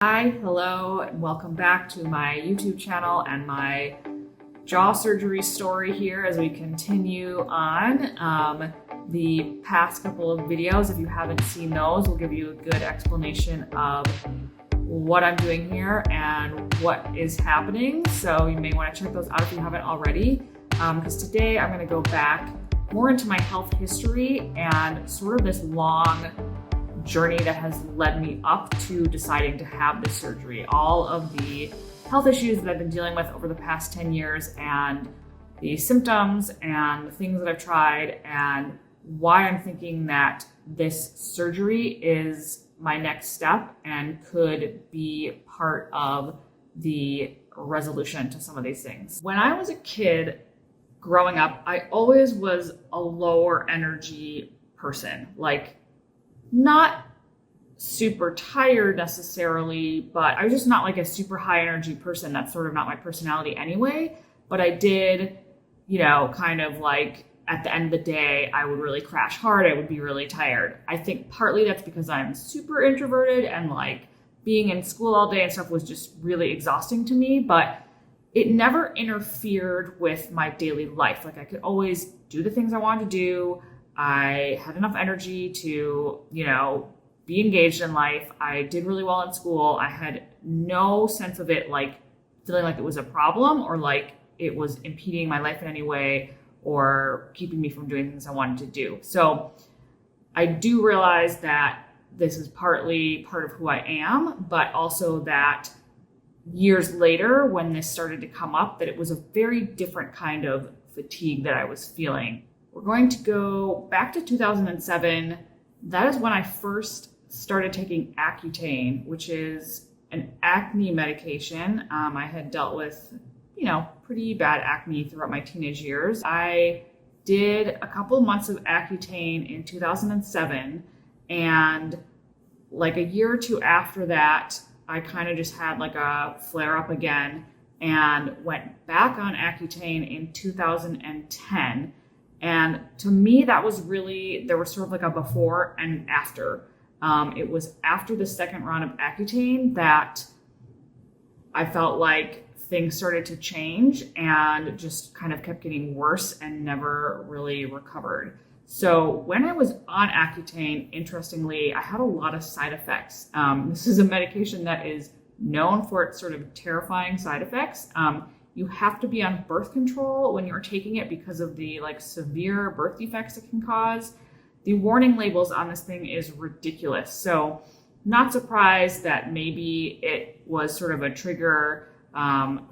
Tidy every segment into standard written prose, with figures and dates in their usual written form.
Hi, hello, and welcome back to my YouTube channel and my jaw surgery story here as we continue on. The past couple of videos, if you haven't seen those, will give you a good explanation of what I'm doing here and what is happening. So you may want to check those out if you haven't already, because today I'm going to go back more into my health history and sort of this long journey that has led me up to deciding to have this surgery. All of the health issues that I've been dealing with over the past 10 years and the symptoms and the things that I've tried and why I'm thinking that this surgery is my next step and could be part of the resolution to some of these things. When I was a kid growing up, I always was a lower energy person, like not super tired necessarily, but I was just not like a super high energy person. That's sort of not my personality anyway. But I did, kind of like at the end of the day, I would really crash hard. I would be really tired. I think partly that's because I'm super introverted and like being in school all day and stuff was just really exhausting to me, but it never interfered with my daily life. Like I could always do the things I wanted to do. I had enough energy to, be engaged in life. I did really well in school. I had no sense of it like feeling like it was a problem or like it was impeding my life in any way or keeping me from doing things I wanted to do. So I do realize that this is partly part of who I am, but also that years later when this started to come up, that it was a very different kind of fatigue that I was feeling. We're going to go back to 2007. That is when I first started taking Accutane, which is an acne medication. I had dealt with, pretty bad acne throughout my teenage years. I did a couple of months of Accutane in 2007, and like a year or two after that, I kind of just had like a flare up again and went back on Accutane in 2010. And to me, that was really, there was sort of like a before and after. It was after the second round of Accutane that I felt like things started to change and just kind of kept getting worse and never really recovered. So when I was on Accutane, interestingly, I had a lot of side effects. This is a medication that is known for its sort of terrifying side effects. You have to be on birth control when you're taking it because of the like severe birth defects it can cause. The warning labels on this thing is ridiculous. So not surprised that maybe it was sort of a trigger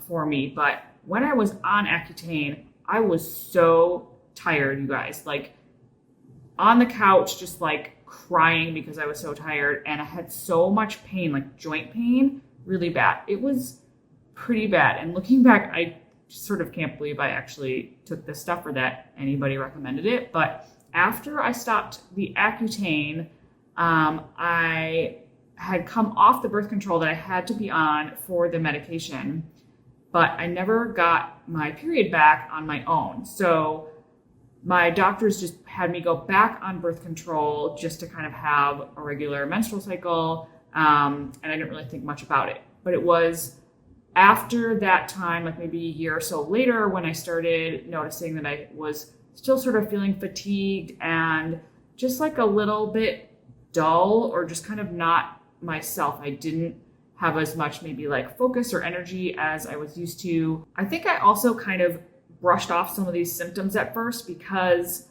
for me. But when I was on Accutane, I was so tired, you guys, like on the couch, just like crying because I was so tired. And I had so much pain, like joint pain, really bad. It was pretty bad. And looking back, I sort of can't believe I actually took this stuff or that anybody recommended it. But after I stopped the Accutane, I had come off the birth control that I had to be on for the medication, but I never got my period back on my own. So my doctors just had me go back on birth control just to kind of have a regular menstrual cycle. And I didn't really think much about it. But it was after that time, like maybe a year or so later, when I started noticing that I was still sort of feeling fatigued and just like a little bit dull or just kind of not myself. I didn't have as much maybe like focus or energy as I was used to. I think I also kind of brushed off some of these symptoms at first because,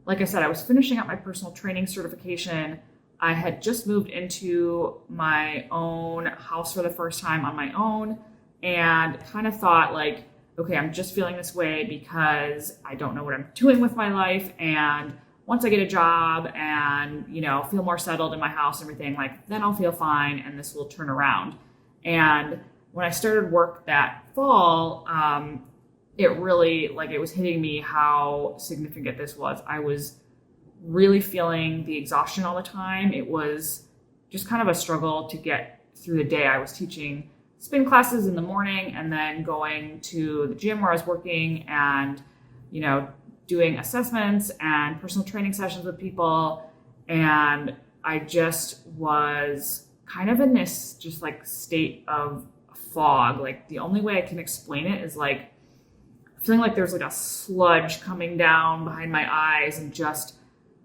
like I said, I was finishing up my personal training certification. I had just moved into my own house for the first time on my own and kind of thought like, okay, I'm just feeling this way because I don't know what I'm doing with my life. And once I get a job and, feel more settled in my house and everything, like then I'll feel fine and this will turn around. And when I started work that fall, it really, like it was hitting me how significant this was. I was really feeling the exhaustion all the time. It was just kind of a struggle to get through the day. I was teaching spin classes in the morning and then going to the gym where I was working and, doing assessments and personal training sessions with people. And I just was kind of in this just like state of fog. Like the only way I can explain it is like feeling like there's like a sludge coming down behind my eyes and just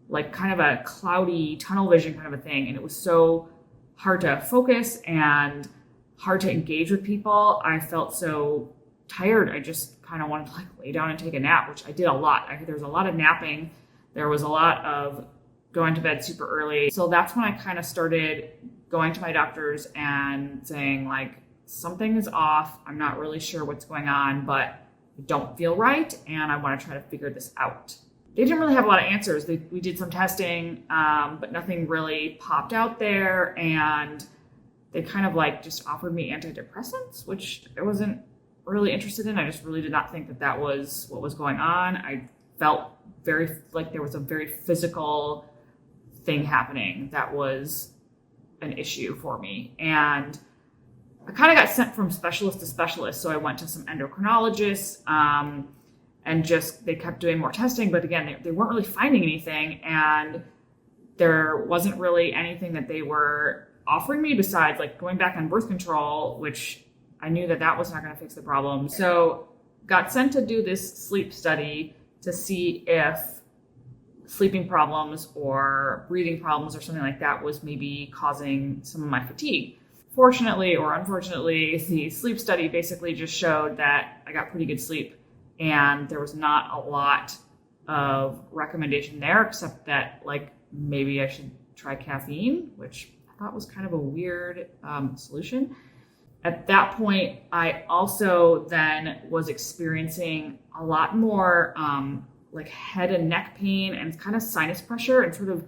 like kind of a cloudy tunnel vision kind of a thing. And it was so hard to focus and hard to engage with people. I felt so tired. I just kind of wanted to like lay down and take a nap, which I did a lot. There was a lot of napping. There was a lot of going to bed super early. So that's when I kind of started going to my doctors and saying like, something is off. I'm not really sure what's going on, but I don't feel right. And I want to try to figure this out. They didn't really have a lot of answers. We did some testing, but nothing really popped out there. And they kind of like just offered me antidepressants, which I wasn't really interested in. I just really did not think that that was what was going on. I felt very like there was a very physical thing happening that was an issue for me. And I kind of got sent from specialist to specialist. So I went to some endocrinologists, and just they kept doing more testing. But again, they weren't really finding anything. And there wasn't really anything that they were offering me besides like going back on birth control, which I knew that that was not going to fix the problem. So got sent to do this sleep study to see if sleeping problems or breathing problems or something like that was maybe causing some of my fatigue. Fortunately or unfortunately, the sleep study basically just showed that I got pretty good sleep and there was not a lot of recommendation there, except that like maybe I should try caffeine, which I thought was kind of a weird solution. At that point, I also then was experiencing a lot more like head and neck pain and kind of sinus pressure, and sort of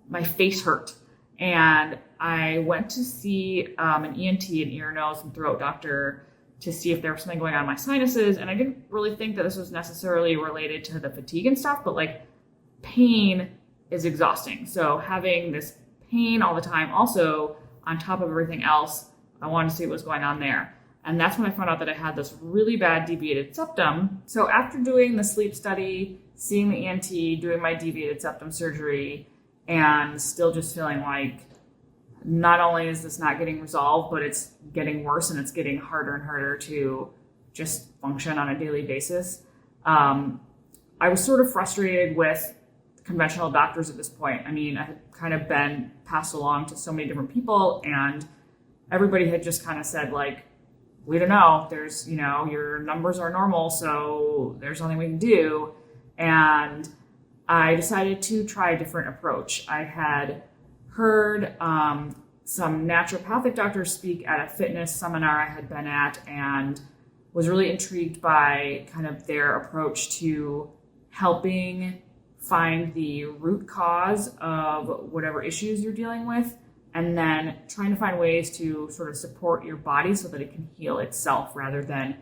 my face hurt. And I went to see an ENT, an ear, nose, and throat doctor to see if there was something going on in my sinuses. And I didn't really think that this was necessarily related to the fatigue and stuff, but like pain is exhausting. So having this pain all the time, also on top of everything else, I wanted to see what was going on there. And that's when I found out that I had this really bad deviated septum. So after doing the sleep study, seeing the ENT, doing my deviated septum surgery, and still just feeling like not only is this not getting resolved, but it's getting worse and it's getting harder and harder to just function on a daily basis. I was sort of frustrated with conventional doctors at this point. I mean, I had kind of been passed along to so many different people, and everybody had just kind of said like, we don't know, there's, you know, your numbers are normal, so there's nothing we can do. And I decided to try a different approach. I had heard some naturopathic doctors speak at a fitness seminar I had been at, and was really intrigued by kind of their approach to helping find the root cause of whatever issues you're dealing with, and then trying to find ways to sort of support your body so that it can heal itself rather than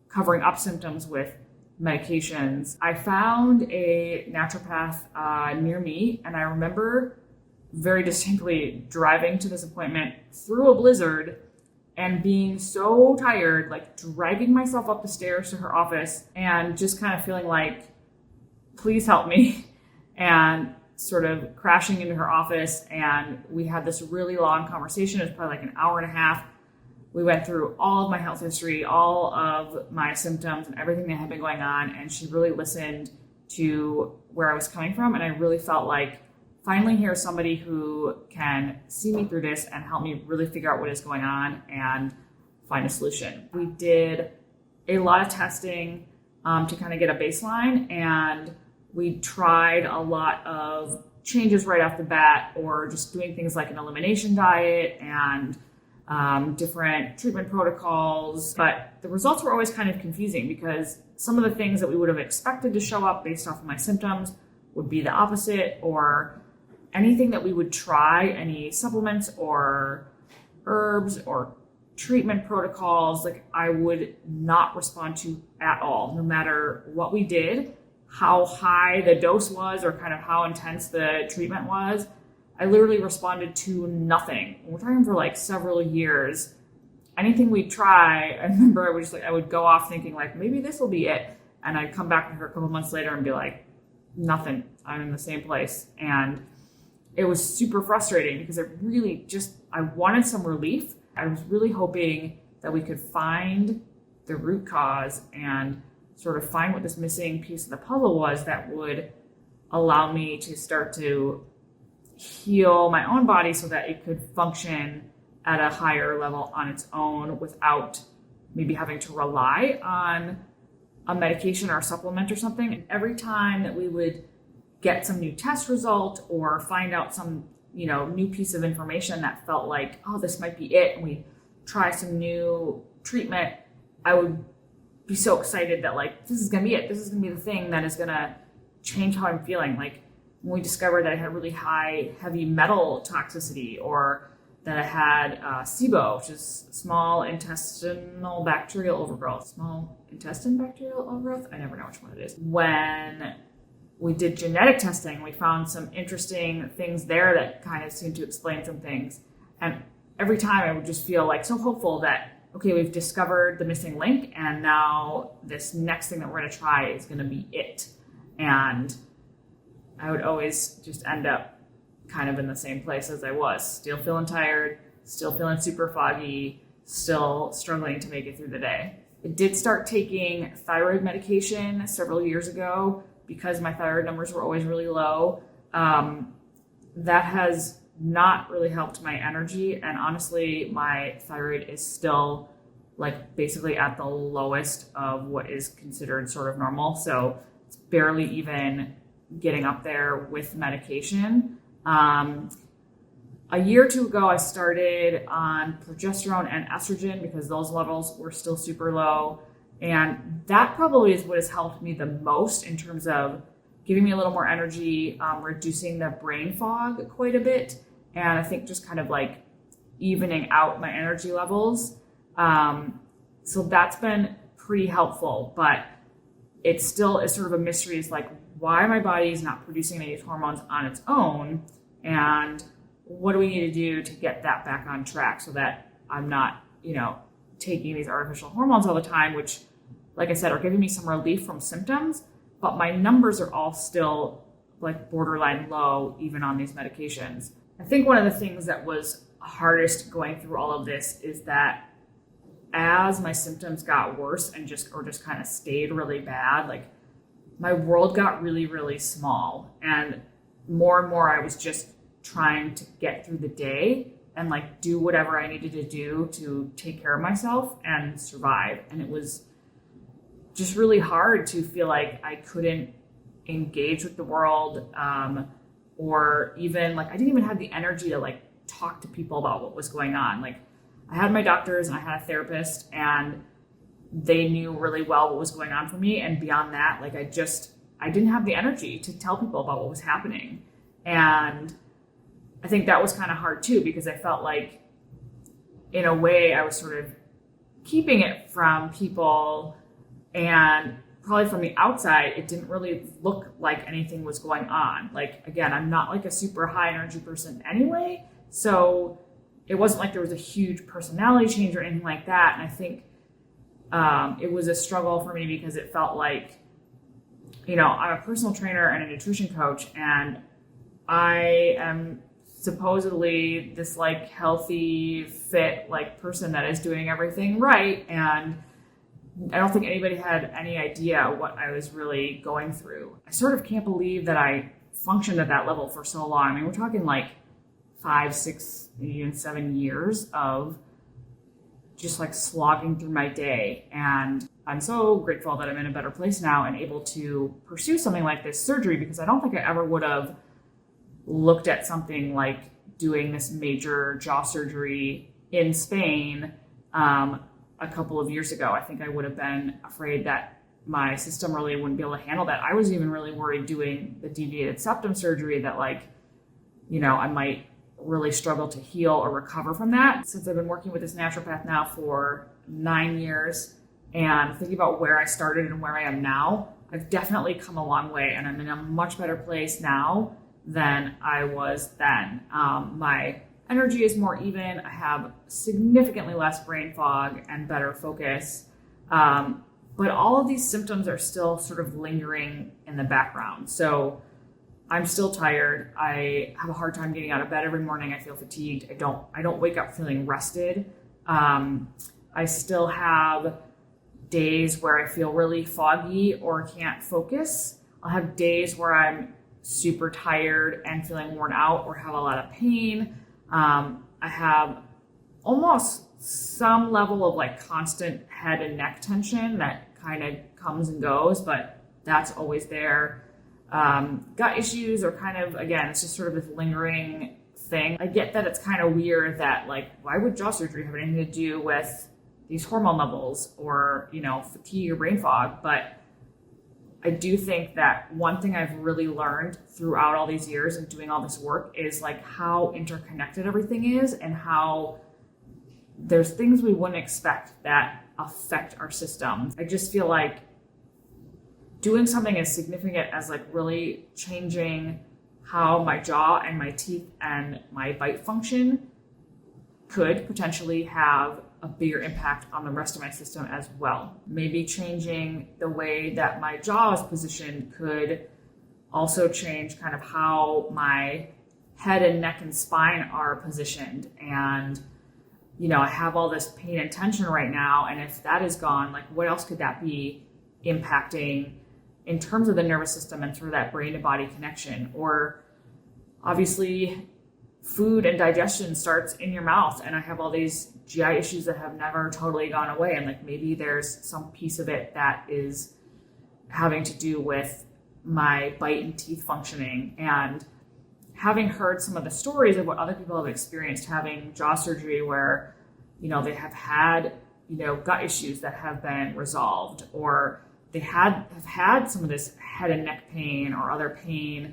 covering up symptoms with medications. I found a naturopath near me, and I remember very distinctly driving to this appointment through a blizzard and being so tired, like dragging myself up the stairs to her office and just kind of feeling like, please help me, and sort of crashing into her office. And we had this really long conversation. It was probably like an hour and a half. We went through all of my health history, all of my symptoms and everything that had been going on. And she really listened to where I was coming from. And I really felt like finally here's somebody who can see me through this and help me really figure out what is going on and find a solution. We did a lot of testing to kind of get a baseline, and we tried a lot of changes right off the bat, or just doing things like an elimination diet and different treatment protocols. But the results were always kind of confusing, because some of the things that we would have expected to show up based off of my symptoms would be the opposite, or anything that we would try, any supplements or herbs or treatment protocols, like I would not respond to at all, no matter what we did, how high the dose was, or kind of how intense the treatment was. I literally responded to nothing. We're talking for like several years. Anything we'd try, I remember I would go off thinking like, maybe this will be it. And I'd come back to her a couple months later and be like, nothing. I'm in the same place. And it was super frustrating because I wanted some relief. I was really hoping that we could find the root cause and sort of find what this missing piece of the puzzle was that would allow me to start to heal my own body so that it could function at a higher level on its own without maybe having to rely on a medication or a supplement or something. And every time that we would get some new test result or find out some, new piece of information that felt like, oh, this might be it, and we try some new treatment, I would be so excited that like, this is going to be it. This is going to be the thing that is going to change how I'm feeling. Like when we discovered that I had really high heavy metal toxicity, or that I had SIBO, which is small intestinal bacterial overgrowth. Small intestine bacterial overgrowth? I never know which one it is. When we did genetic testing, we found some interesting things there that kind of seemed to explain some things. And every time I would just feel like so hopeful that, okay, we've discovered the missing link, and now this next thing that we're going to try is going to be it. And I would always just end up kind of in the same place as I was, still feeling tired, still feeling super foggy, still struggling to make it through the day. I did start taking thyroid medication several years ago because my thyroid numbers were always really low. That has not really helped my energy, and honestly, my thyroid is still like basically at the lowest of what is considered sort of normal. So it's barely even getting up there with medication. A year or two ago, I started on progesterone and estrogen because those levels were still super low. And that probably is what has helped me the most in terms of giving me a little more energy, reducing the brain fog quite a bit. And I think just kind of like evening out my energy levels. So that's been pretty helpful, but it still is sort of a mystery. It's like, why my body is not producing any of these hormones on its own, and what do we need to do to get that back on track so that I'm not, taking these artificial hormones all the time, which, like I said, are giving me some relief from symptoms, but my numbers are all still like borderline low, even on these medications. I think one of the things that was hardest going through all of this is that as my symptoms got worse and just kind of stayed really bad, like my world got really, really small, and more I was just trying to get through the day and like do whatever I needed to do to take care of myself and survive. And it was just really hard to feel like I couldn't engage with the world, or even like I didn't even have the energy to like talk to people about what was going on. Like I had my doctors and I had a therapist, and they knew really well what was going on for me. And beyond that, like I didn't have the energy to tell people about what was happening. And I think that was kind of hard too, because I felt like in a way I was sort of keeping it from people, and probably from the outside, it didn't really look like anything was going on. Like, again, I'm not like a super high energy person anyway. So it wasn't like there was a huge personality change or anything like that. And I think it was a struggle for me because it felt like, I'm a personal trainer and a nutrition coach, and I am supposedly this like healthy, fit, like person that is doing everything right. And I don't think anybody had any idea what I was really going through. I sort of can't believe that I functioned at that level for so long. I mean, we're talking like 5, 6, maybe even 7 years of just like slogging through my day. And I'm so grateful that I'm in a better place now and able to pursue something like this surgery, because I don't think I ever would have looked at something like doing this major jaw surgery in Spain a couple of years ago. I think I would have been afraid that my system really wouldn't be able to handle that. I was even really worried doing the deviated septum surgery that I might really struggle to heal or recover from that. Since I've been working with this naturopath now for 9 years and thinking about where I started and where I am now, I've definitely come a long way, and I'm in a much better place now than I was then. My energy is more even. I have significantly less brain fog and better focus. But all of these symptoms are still sort of lingering in the background. So I'm still tired. I have a hard time getting out of bed every morning. I feel fatigued. I don't wake up feeling rested. I still have days where I feel really foggy or can't focus. I'll have days where I'm super tired and feeling worn out or have a lot of pain. I have almost some level of like constant head and neck tension that kind of comes and goes, but that's always there. Gut issues are kind of, again, it's just sort of this lingering thing. I get that it's kind of weird that like, why would jaw surgery have anything to do with these hormone levels or, fatigue or brain fog? But I do think that one thing I've really learned throughout all these years and doing all this work is like how interconnected everything is and how there's things we wouldn't expect that affect our systems. I just feel like doing something as significant as like really changing how my jaw and my teeth and my bite function could potentially have a bigger impact on the rest of my system as well. Maybe changing the way that my jaw is positioned could also change kind of how my head and neck and spine are positioned. And, I have all this pain and tension right now. And if that is gone, like what else could that be impacting in terms of the nervous system and sort of that brain to body connection? Or obviously food and digestion starts in your mouth, and I have all these GI issues that have never totally gone away. And like maybe there's some piece of it that is having to do with my bite and teeth functioning. And having heard some of the stories of what other people have experienced having jaw surgery where, they have had, gut issues that have been resolved, or they have had some of this head and neck pain or other pain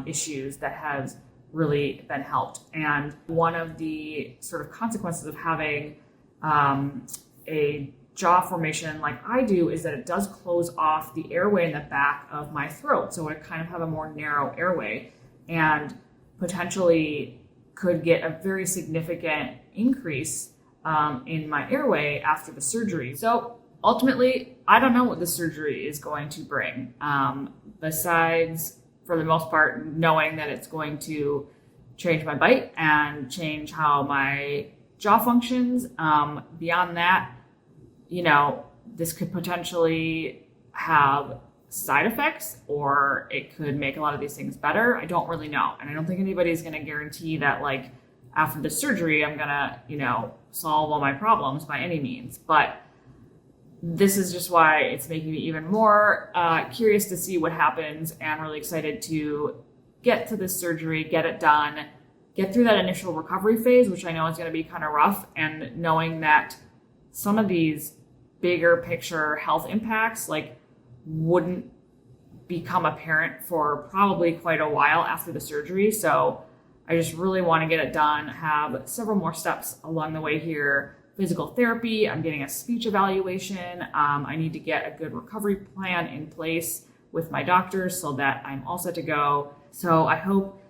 issues that has really been helped. And one of the sort of consequences of having a jaw formation like I do is that it does close off the airway in the back of my throat. So I kind of have a more narrow airway and potentially could get a very significant increase in my airway after the surgery. So ultimately, I don't know what the surgery is going to bring, besides, for the most part, knowing that it's going to change my bite and change how my jaw functions. Beyond that, this could potentially have side effects, or it could make a lot of these things better. I don't really know. And I don't think anybody's going to guarantee that like after the surgery, I'm going to, solve all my problems by any means. But this is just why it's making me even more curious to see what happens, and really excited to get to this surgery, get it done, get through that initial recovery phase, which I know is going to be kind of rough, and knowing that some of these bigger picture health impacts like wouldn't become apparent for probably quite a while after the surgery. So I just really want to get it done, have several more steps along the way here. Physical therapy, I'm getting a speech evaluation. I need to get a good recovery plan in place with my doctors so that I'm all set to go. So I hope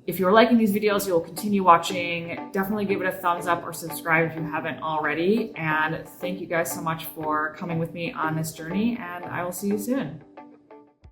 if you're liking these videos, you'll continue watching. Definitely give it a thumbs up or subscribe if you haven't already. And thank you guys so much for coming with me on this journey, and I will see you soon.